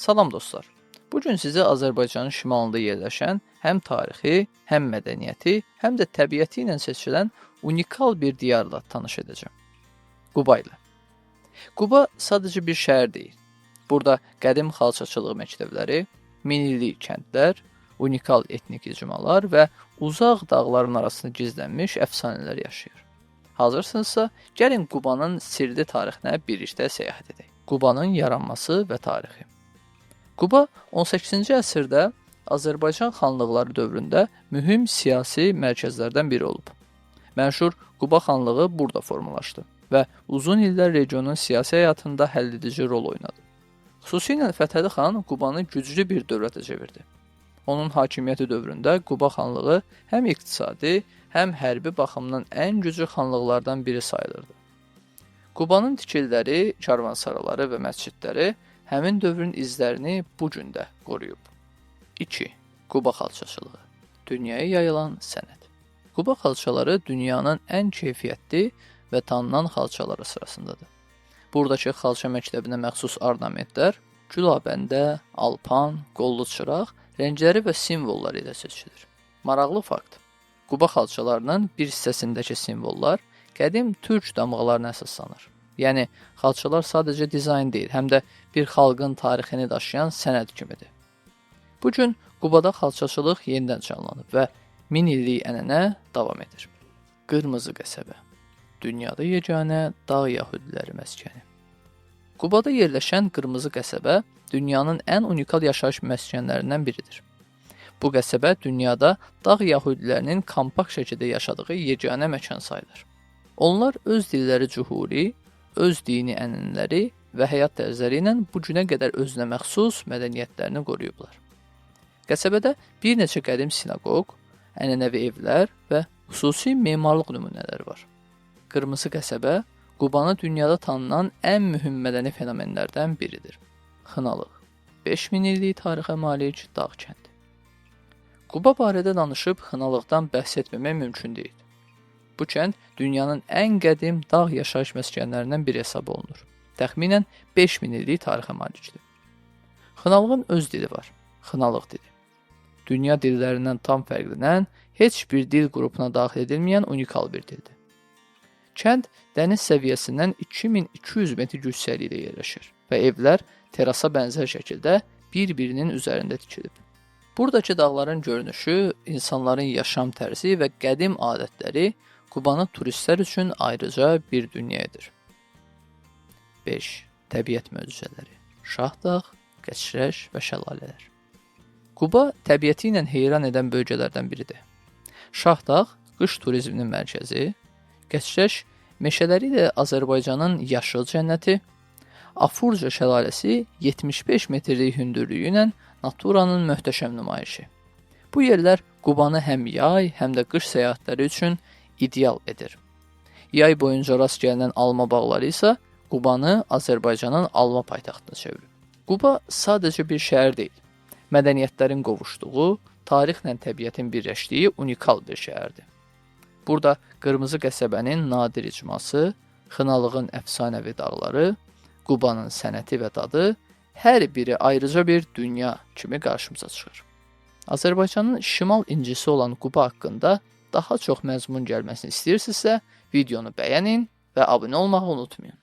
Salam dostlar. Bu gün sizi Azərbaycanın şimalında yerləşən həm tarixi, həm mədəniyyəti, həm də təbiəti ilə seçilən unikal bir diyarla tanış edəcəm. Quba ilə. Quba sadəcə bir şəhər deyil. Burada qədim xalçaçılıq məktəbləri, minillik kəndlər, unikal etnik icmalar və uzaq dağların arasında gizlənmiş əfsanələr yaşayır. Hazırsınızsa, gəlin Qubanın sirli tarixinə birlikdə səyahət edək. Qubanın yaranması və tarixi. Quba 18-ci əsrdə Azərbaycan xanlıqları dövründə mühüm siyasi mərkəzlərdən biri olub. Məşhur Quba xanlığı burada formalaşdı və uzun illər regionun siyasi həyatında həlledici rol oynadı. Xüsusilə Fətəli xan Qubanı güclü bir dövlətə çevirdi. Onun hakimiyyəti dövründə Quba xanlığı həm iqtisadi, həm hərbi baxımdan ən güclü xanlıqlardan biri sayılırdı. Qubanın tikililəri, karvansaraları və məscidləri həmin dövrün izlərini bu gün də qoruyub. 2. Quba xalçaçılığı. Dünyaya yayılan sənət. Quba xalçaları dünyanın ən keyfiyyətli və tanınan xalçaları sırasındadır. Buradakı xalça məktəbinə məxsus ornamentlər gülabəndə, alpan, qollu çıraq, rəngləri və simvolları ilə seçilir. Maraqlı fakt. Quba xalçalarının bir hissəsindəki simvollar qədim türk damğalarına əsaslanır. Yəni, xalçalar sadəcə dizayn deyil, həm də bir xalqın tarixini daşıyan sənət kimidir. Bu gün Qubada xalçaçılıq yenidən canlanıb və 1000 illik ənənə davam edir. Qırmızı qəsəbə. Dünyada yeganə dağ yəhudiləri məskəni. Qubada yerləşən Qırmızı qəsəbə dünyanın ən unikal yaşayış məskənlərindən biridir. Bu qəsəbə dünyada dağ yəhudilərinin kompakt şəkildə yaşadığı yeganə məkan sayılır. Onlar öz dilləri cühuri, öz dini ənənələri və həyat tərzləri ilə bu günə qədər özünə məxsus mədəniyyətlərini qoruyublar. Qəsəbədə bir neçə qədim sinaqoq, ənənəvi evlər və xüsusi memarlıq nümunələri var. Qırmızı qəsəbə Qubanı dünyada tanınan ən mühüm mədəni fenomenlərdən biridir. Xınalıq. 5000 illik tarixə malik dağ kəndi. Quba barədə danışıb xınalıqdan bəhs etməmək mümkün deyil. Bu kənd dünyanın ən qədim dağ yaşayış məskənlərindən biri hesab olunur. Təxminən 5000 illik tarixə malikdir. Xınalığın öz dili var. Xınalıq dili. Dünya dillərindən tam fərqlənən, heç bir dil qrupuna daxil edilməyən unikal bir dildir. Kənd dəniz səviyyəsindən 2200 metr yüksəklikdə yerləşir və evlər terasa bənzər şəkildə bir-birinin üzərində tikilib. Buradakı dağların görünüşü, insanların yaşam tərzi və qədim adətləri Qubanı turistlər üçün ayrıca bir dünyadır. 5. Təbiət möcüzələri. Şahdağ, Qəçrəş və şəlalələr. Quba təbiəti ilə heyran edən bölgələrdən biridir. Şahdağ qış turizminin mərkəzi, Qəçrəş meşələri ilə Azərbaycanın yaşıl cənnəti, Afurca şəlaləsi 75 metrlik hündürlüyü ilə naturanın möhtəşəm nümayişi. Bu yerlər Qubanı həm yay, həm də qış səyahətləri üçün ideal edir. Yay boyunca rast gəlinən alma bağları isə Qubanı Azərbaycanın alma paytaxtına çevirir. Quba sadəcə bir şəhər deyil, mədəniyyətlərin qovuşduğu, tarixlə təbiətin birləşdiyi unikal bir şəhərdir. Burada Qırmızı qəsəbənin nadir icması, Xınalığın əfsanəvi dağları, Qubanın sənəti və dadı hər biri ayrıca bir dünya kimi qarşımıza çıxır. Azərbaycanın şimal incisi olan Quba haqqında daha çox məzmun gəlməsini istəyirsinizsə, videonu bəyənin və abunə olmağı unutmayın.